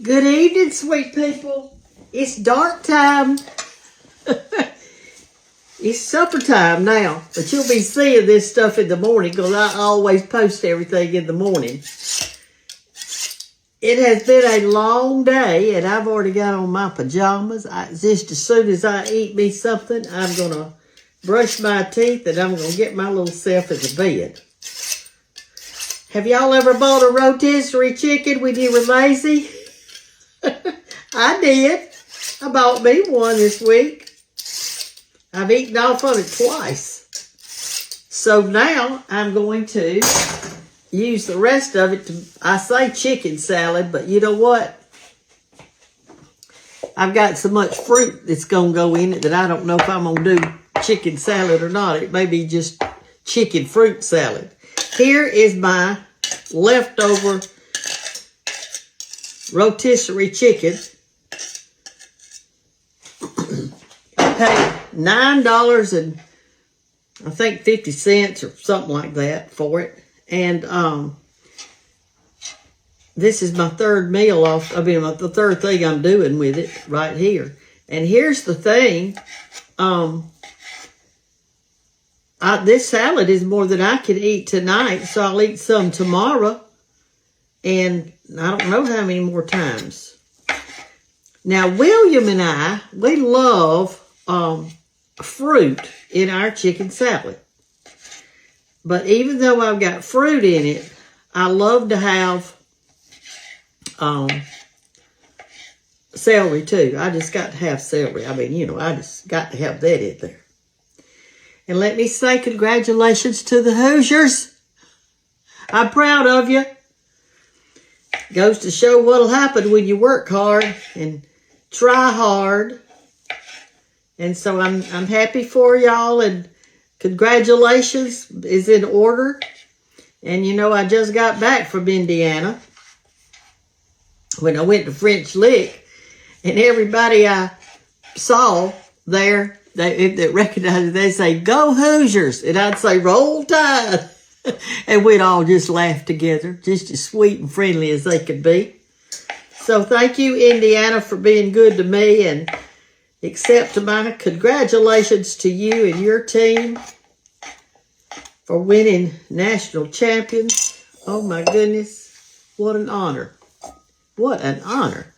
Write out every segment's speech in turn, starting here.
Good evening, sweet people. It's dark time. It's supper time now, but you'll be seeing this stuff in the morning because I always post everything in the morning. It has been a long day, and I've already got on my pajamas. Just as soon as I eat me something, I'm going to brush my teeth, and I'm going to get my little self into bed. Have y'all ever bought a rotisserie chicken when you were lazy? I did. I bought me one this week. I've eaten off of it twice. So now I'm going to use the rest of it to, I say chicken salad, but you know what? I've got so much fruit that's going to go in it that I don't know if I'm going to do chicken salad or not. It may be just chicken fruit salad. Here is my leftover rotisserie chicken. I paid $9 and I think 50 cents or something like that for it. And this is my third meal off. I mean, the third thing I'm doing with it right here. And here's the thing. This salad is more than I can eat tonight, so I'll eat some tomorrow. And I don't know how many more times. Now, William and I, we love fruit in our chicken salad. But even though I've got fruit in it, I love to have celery too. I just got to have celery. I mean, you know, I just got to have that in there. And let me say congratulations to the Hoosiers. I'm proud of you. Goes to show what'll happen when you work hard and try hard. And so I'm happy for y'all, and congratulations is in order. And you know, I just got back from Indiana when I went to French Lick, and everybody I saw there, they recognized it, they say, "Go Hoosiers," and I'd say, "Roll Tide." And we'd all just laugh together, just as sweet and friendly as they could be. So thank you, Indiana, for being good to me, and accept my congratulations to you and your team for winning national champions. Oh my goodness, what an honor. What an honor.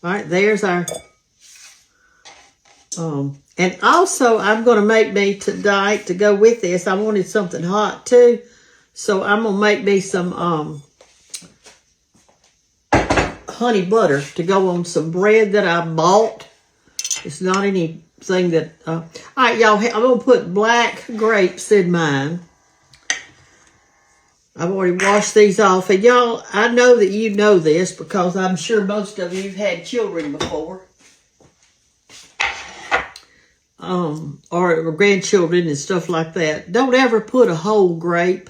All right, there's our, and also I'm going to make me tonight, to go with this, I wanted something hot too, so I'm going to make me some honey butter to go on some bread that I bought. It's not anything that, all right, y'all, I'm going to put black grapes in mine. I've already washed these off. And y'all, I know that you know this because I'm sure most of you have had children before. Or grandchildren and stuff like that. Don't ever put a whole grape.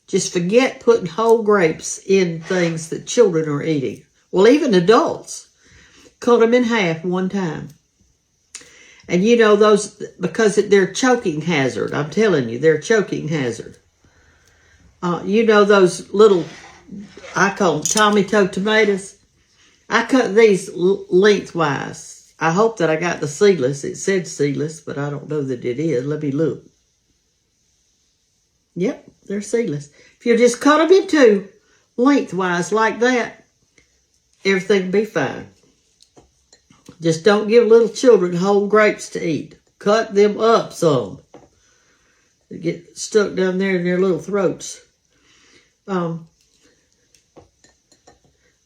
Just forget putting whole grapes in things that children are eating. Well, even adults. Cut them in half one time. And you know those, because they're choking hazard. I'm telling you, they're choking hazard. You know those little, I call them tomato tomatoes. I cut these lengthwise. I hope that I got the seedless. It said seedless, but I don't know that it is. Let me look. Yep, they're seedless. If you just cut them in two lengthwise like that, everything will be fine. Just don't give little children whole grapes to eat. Cut them up some. They get stuck down there in their little throats. But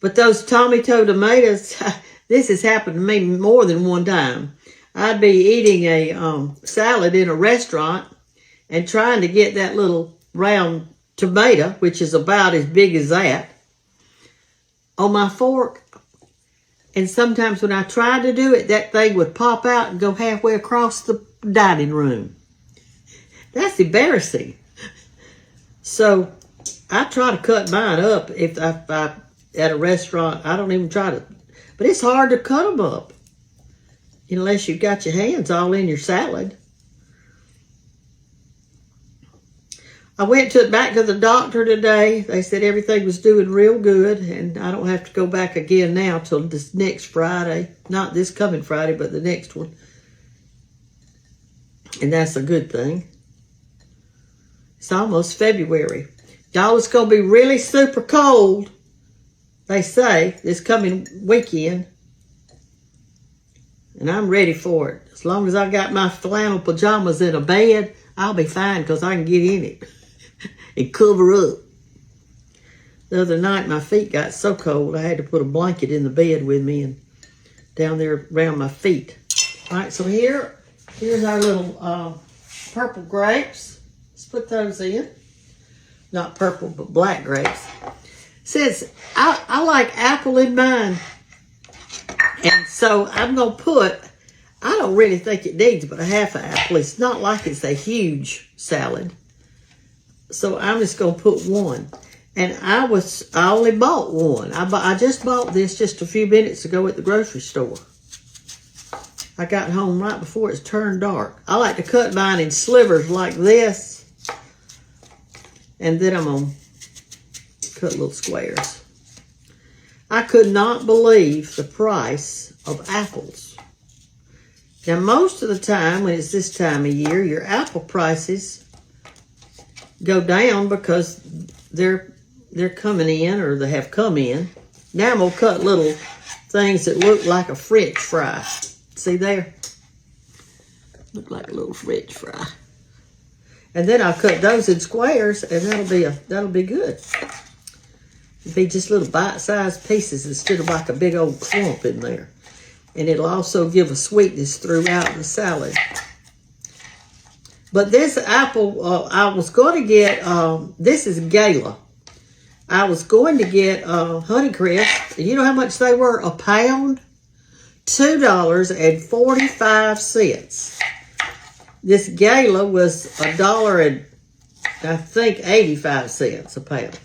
those tomato tomatoes, this has happened to me more than one time. I'd be eating a salad in a restaurant and trying to get that little round tomato, which is about as big as that, on my fork. And sometimes when I tried to do it, that thing would pop out and go halfway across the dining room. That's embarrassing. So I try to cut mine up if I at a restaurant. I don't even try to. But it's hard to cut them up unless you've got your hands all in your salad. I went back to the doctor today. They said everything was doing real good, and I don't have to go back again now till this next Friday. Not this coming Friday, but the next one. And that's a good thing. It's almost February. Y'all, it's going to be really super cold, they say, this coming weekend. And I'm ready for it. As long as I got my flannel pajamas in a bed, I'll be fine because I can get in it and cover up. The other night, my feet got so cold, I had to put a blanket in the bed with me and down there around my feet. All right, so here's our little purple grapes. Let's put those in. Not purple, but black grapes. Since I like apple in mine, and so I'm going to put, I don't really think it needs but a half an apple. It's not like it's a huge salad. So I'm just going to put one. And I only bought one. I just bought this just a few minutes ago at the grocery store. I got home right before it's turned dark. I like to cut mine in slivers like this. And then I'm going to cut little squares. I could not believe the price of apples. Now, most of the time, when it's this time of year, your apple prices go down because they're coming in, or they have come in. Now I'm going to cut little things that look like a French fry. See there? Look like a little French fry. And then I'll cut those in squares, and that'll be good. It'll be just little bite-sized pieces instead of like a big old clump in there. And it'll also give a sweetness throughout the salad. But this apple, I was going to get, this is Gala. I was going to get Honeycrisp. And you know how much they were? A pound? $2.45. This Gala was $1 and I think 85 cents a pound.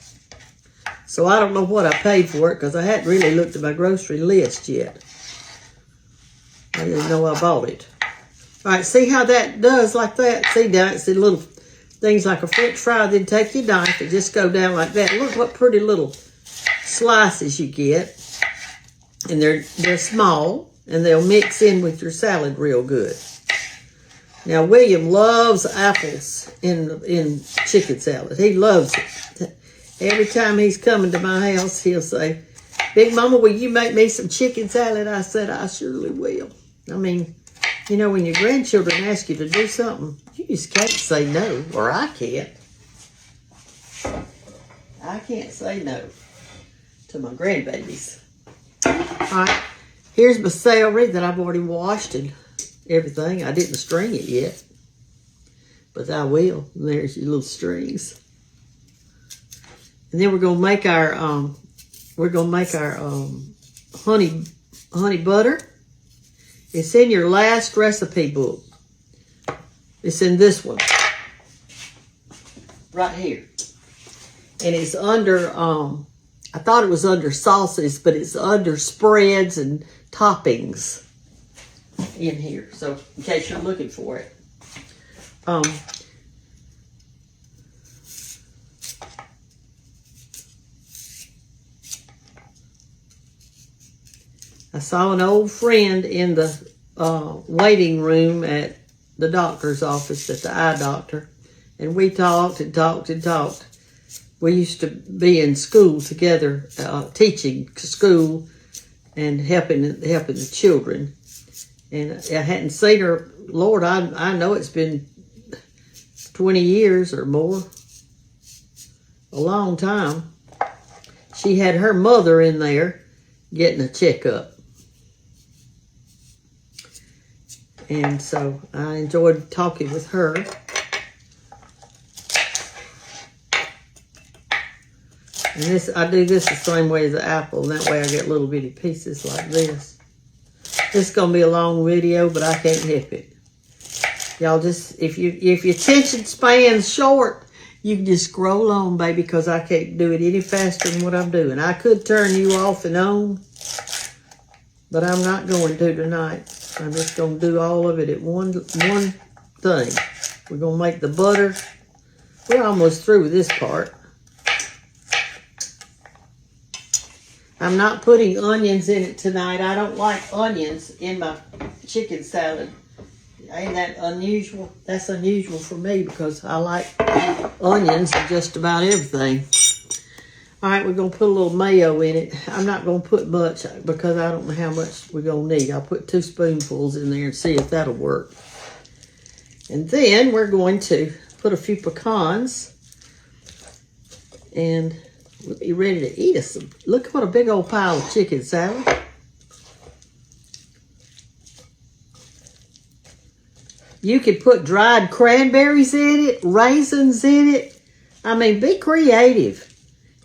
So I don't know what I paid for it because I hadn't really looked at my grocery list yet. I didn't know I bought it. All right, see how that does like that? See now it's in little things like a French fry. Then take your knife and just go down like that. Look what pretty little slices you get. And they're small and they'll mix in with your salad real good. Now, William loves apples in chicken salad. He loves it. Every time he's coming to my house, he'll say, Big Mama, will you make me some chicken salad? I said, I surely will. I mean, you know, when your grandchildren ask you to do something, you just can't say no, or I can't. I can't say no to my grandbabies. All right, here's my celery that I've already washed and everything. I didn't string it yet, but I will. And there's your little strings. And then we're gonna make our honey butter. It's in your last recipe book. It's in this one right here, and it's under. I thought it was under sauces, but it's under spreads and toppings in here, so in case you're looking for it. I saw an old friend in the waiting room at the doctor's office, at the eye doctor, and we talked and talked and talked. We used to be in school together, teaching school and helping the children. And I hadn't seen her, Lord, I know it's been 20 years or more, a long time. She had her mother in there getting a checkup. And so I enjoyed talking with her. And this, I do this the same way as the apple, and that way I get little bitty pieces like this. This is going to be a long video, but I can't help it. Y'all just, if your attention span's short, you can just scroll on, baby, because I can't do it any faster than what I'm doing. I could turn you off and on, but I'm not going to tonight. I'm just going to do all of it at one thing. We're going to make the butter We're almost through with this part. I'm not putting onions in it tonight. I don't like onions in my chicken salad. Ain't that unusual? That's unusual for me because I like onions in just about everything. All right, we're going to put a little mayo in it. I'm not going to put much because I don't know how much we're going to need. I'll put 2 spoonfuls in there and see if that'll work. And then we're going to put a few pecans. And we'll be ready to eat us some. Look what a big old pile of chicken salad. You could put dried cranberries in it, raisins in it. I mean, be creative.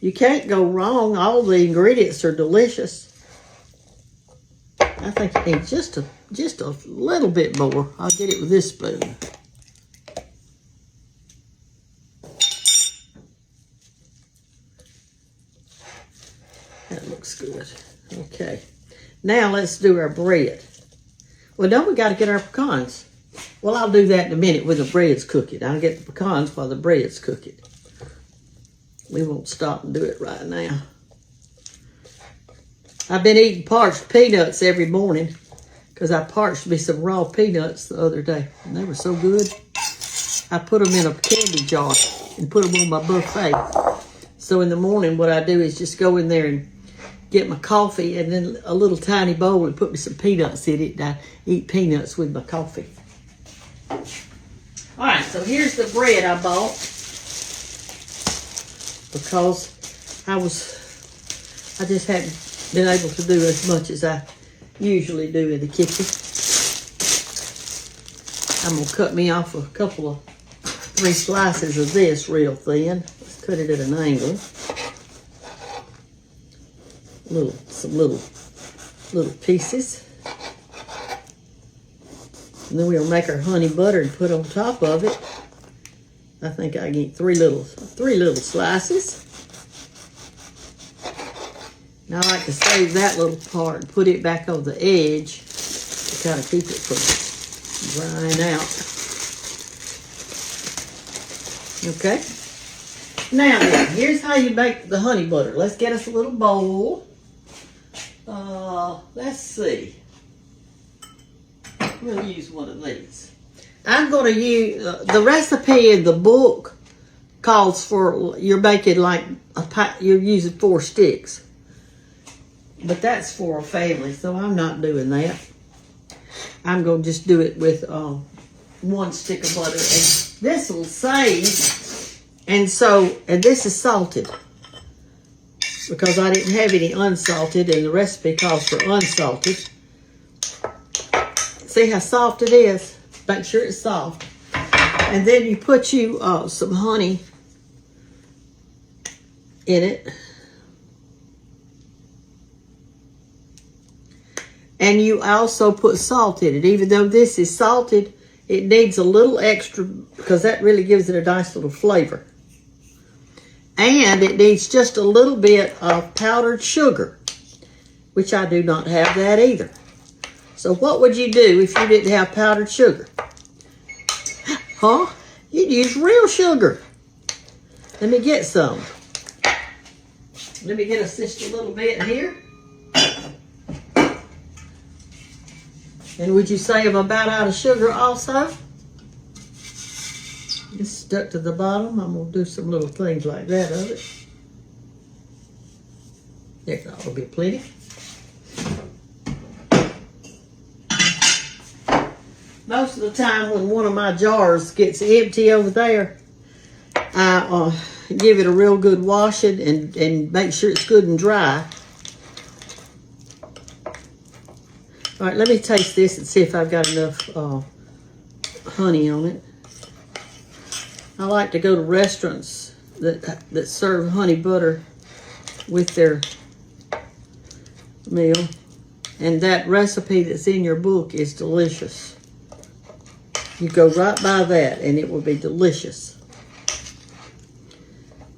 You can't go wrong. All the ingredients are delicious. I think you need just a little bit more. I'll get it with this spoon. That looks good. Okay. Now let's do our bread. Well, don't we got to get our pecans? Well, I'll do that in a minute when the bread's cooking. I'll get the pecans while the bread's cooking. We won't stop and do it right now. I've been eating parched peanuts every morning because I parched me some raw peanuts the other day. And they were so good. I put them in a candy jar and put them on my buffet. So in the morning, what I do is just go in there and get my coffee and then a little tiny bowl and put me some peanuts in it. And I eat peanuts with my coffee. All right, so here's the bread I bought because I just hadn't been able to do as much as I usually do in the kitchen. I'm gonna cut me off a couple of 3 slices of this real thin. Let's cut it at an angle. Some little pieces. And then we'll make our honey butter and put on top of it. I think I can eat 3 little slices. And I like to save that little part and put it back on the edge to kind of keep it from drying out. Okay. Now then, here's how you make the honey butter. Let's get us a little bowl. Let's see. We'll use one of these. I'm going to use, the recipe in the book calls for, you're making like you're using 4 sticks. But that's for a family, so I'm not doing that. I'm going to just do it with 1 stick of butter. And this will save, and this is salted. Because I didn't have any unsalted, and the recipe calls for unsalted. See how soft it is? Make sure it's soft. And then you put some honey in it. And you also put salt in it. Even though this is salted, it needs a little extra because that really gives it a nice little flavor. And it needs just a little bit of powdered sugar, which I do not have that either. So what would you do if you didn't have powdered sugar? Huh? You'd use real sugar. Let me get some. Let me get us just a little bit here. And would you say I'm about out of sugar also? It's stuck to the bottom. I'm going to do some little things like that of it. There will be plenty. Most of the time when one of my jars gets empty over there, I give it a real good washing and make sure it's good and dry. All right, let me taste this and see if I've got enough honey on it. I like to go to restaurants that serve honey butter with their meal. And that recipe that's in your book is delicious. You go right by that and it will be delicious.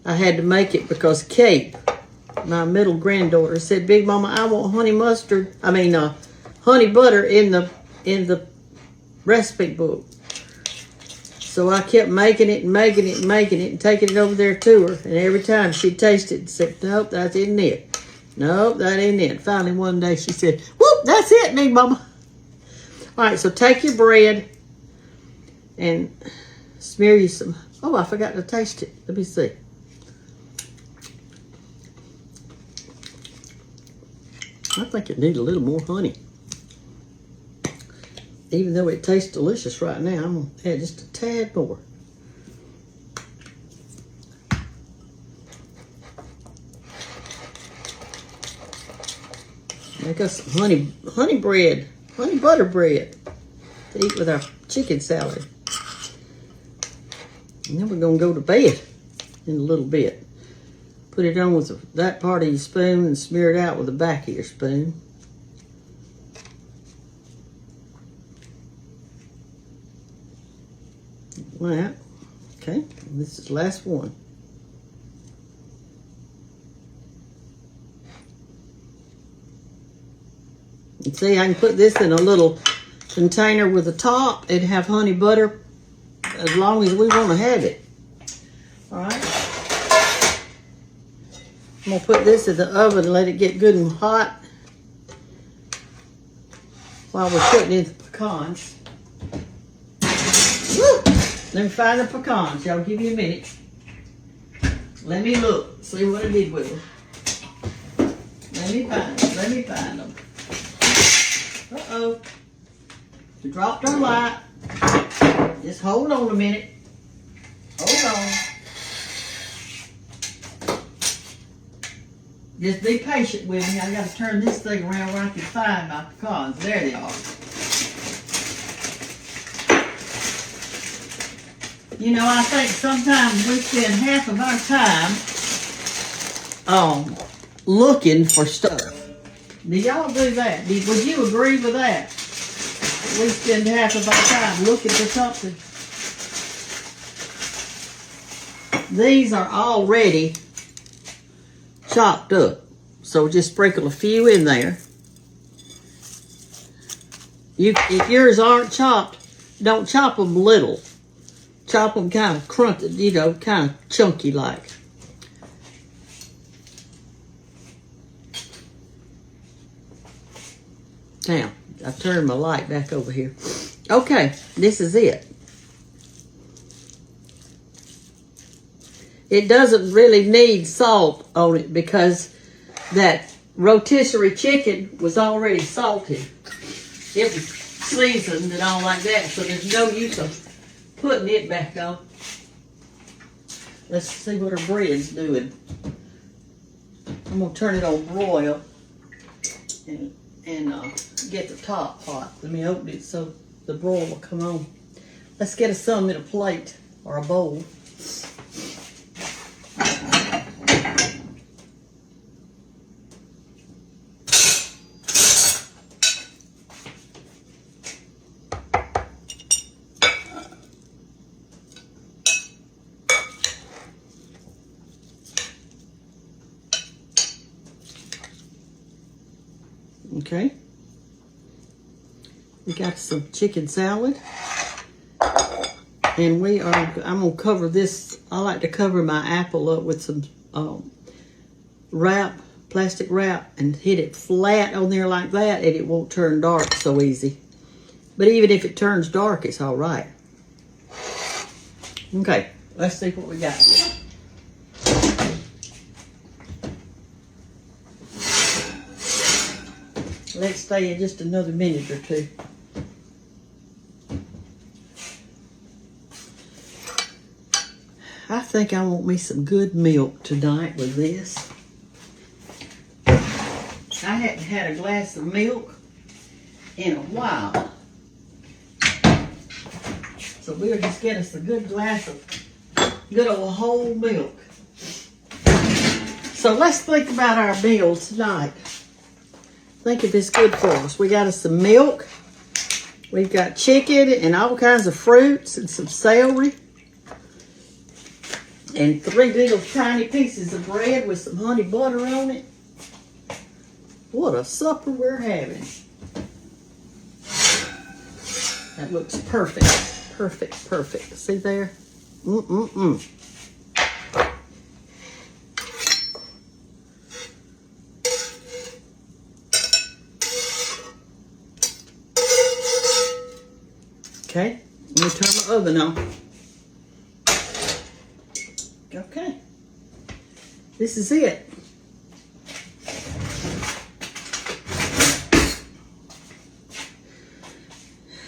I had to make it because Kate, my middle granddaughter, said, "Big Mama, I want honey butter in the recipe book." So I kept making it and making it and making it and taking it over there to her. And every time she'd taste it and said, nope, that isn't it. Nope, that ain't it. Finally one day she said, whoop, that's it, me mama. All right, so take your bread and smear you some. Oh, I forgot to taste it. Let me see. I think it needs a little more honey. Even though it tastes delicious right now, I'm going to add just a tad more. Make us some honey bread, honey butter bread to eat with our chicken salad. And then we're going to go to bed in a little bit. Put it on with that part of your spoon and smear it out with the back of your spoon. That. Okay, this is the last one. You see, I can put this in a little container with a top and have honey butter as long as we want to have it. All right. I'm going to put this in the oven and let it get good and hot while we're putting in the pecans. Woo! Let me find the pecans. Y'all give me a minute. Let me look. See what I did with them. Let me find them. Let me find them. Uh-oh. We dropped our light. Just hold on a minute. Hold on. Just be patient with me. I got to turn this thing around where I can find my pecans. There they are. You know, I think sometimes we spend half of our time looking for stuff. Do y'all do that? Would you agree with that? We spend half of our time looking for something. These are already chopped up. So just sprinkle a few in there. If yours aren't chopped, don't chop them little. Chop them kind of crunted, you know, kind of chunky like. Now, I've turned my light back over here. Okay, this is it. It doesn't really need salt on it because that rotisserie chicken was already salted. It was seasoned and all like that, so there's no use of putting it back on. Let's see what our bread's doing. I'm going to turn it on broil and get the top hot. Let me open it so the broil will come on. Let's get us some in a plate or a bowl. Okay, we got some chicken salad, and I'm gonna cover this. I like to cover my apple up with some plastic wrap, and hit it flat on there like that, and it won't turn dark so easy. But even if it turns dark, it's all right. Okay, let's see what we got here. Let's stay in just another minute or two. I think I want me some good milk tonight with this. I hadn't had a glass of milk in a while. So we'll just get us a good glass of good old whole milk. So let's think about our meal tonight. Think if it's good for us. We got us some milk. We've got chicken and all kinds of fruits and some celery. And 3 little tiny pieces of bread with some honey butter on it. What a supper we're having. That looks perfect. Perfect, perfect. See there? Okay, let me turn my oven on. Okay, this is it.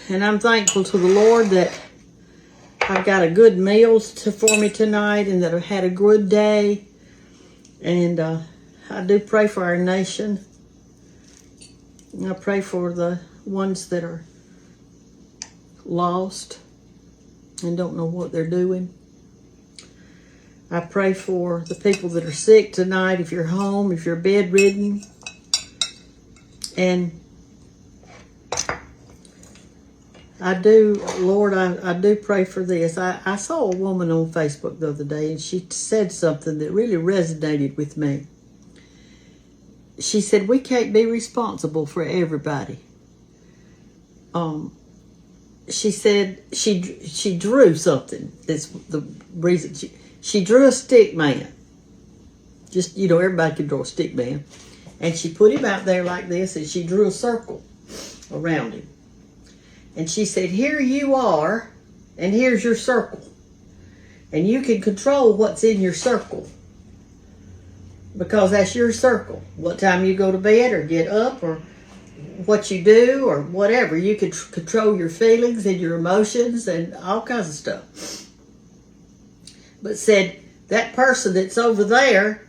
And I'm thankful to the Lord that I've got a good meal for me tonight and that I've had a good day. And I do pray for our nation. I pray for the ones that are lost and don't know what they're doing. I pray for the people that are sick tonight, if you're home, if you're bedridden. And I do, Lord, I do pray for this. I saw a woman on Facebook the other day, and she said something that really resonated with me. She said, we can't be responsible for everybody. She said she drew something. That's the reason. She drew a stick man. Just, you know, everybody can draw a stick man. And she put him out there like this, and she drew a circle around him. And she said, here you are, and here's your circle. And you can control what's in your circle, because that's your circle. What time you go to bed or get up, or what you do, or whatever. You can control your feelings and your emotions and all kinds of stuff. But said, that person that's over there,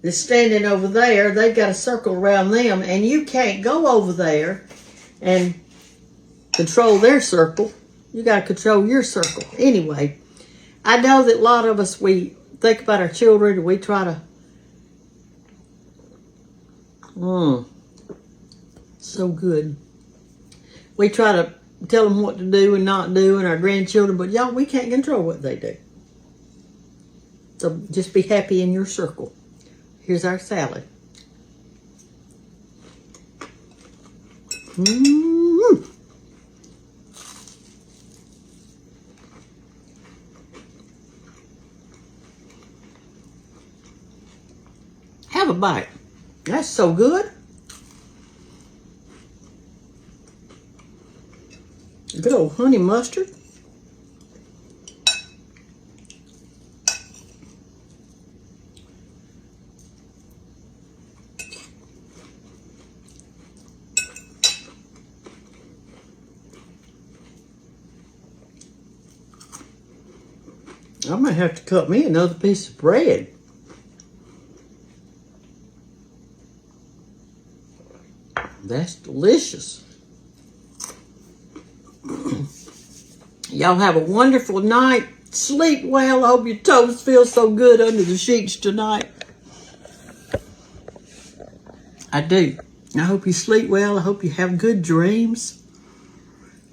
that's standing over there, they've got a circle around them, and you can't go over there and control their circle. You got to control your circle. Anyway, I know that a lot of us, we think about our children and we try to, so good. We try to tell them what to do and not do, and our grandchildren, but y'all, we can't control what they do. So just be happy in your circle. Here's our salad. Have a bite. That's so good. Good old honey mustard. I might have to cut me another piece of bread. That's delicious. Y'all have a wonderful night. Sleep well. I hope your toes feel so good under the sheets tonight. I do. I hope you sleep well. I hope you have good dreams.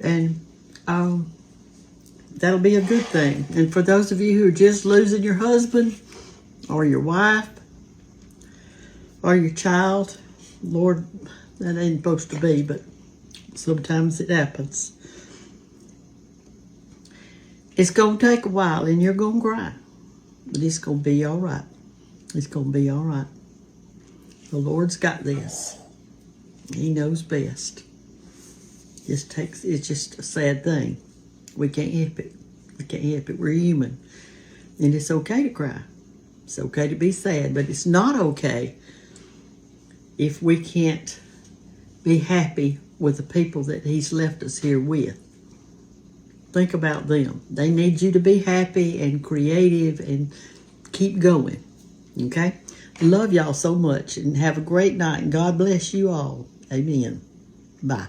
And that'll be a good thing. And for those of you who are just losing your husband or your wife or your child, Lord, that ain't supposed to be, but sometimes it happens. It's going to take a while, and you're going to cry, but it's going to be all right. It's going to be all right. The Lord's got this. He knows best. It's just a sad thing. We can't help it. We can't help it. We're human. And it's okay to cry. It's okay to be sad, but it's not okay if we can't be happy with the people that He's left us here with. Think about them. They need you to be happy and creative and keep going. Okay? Love y'all so much, and have a great night, and God bless you all. Amen. Bye.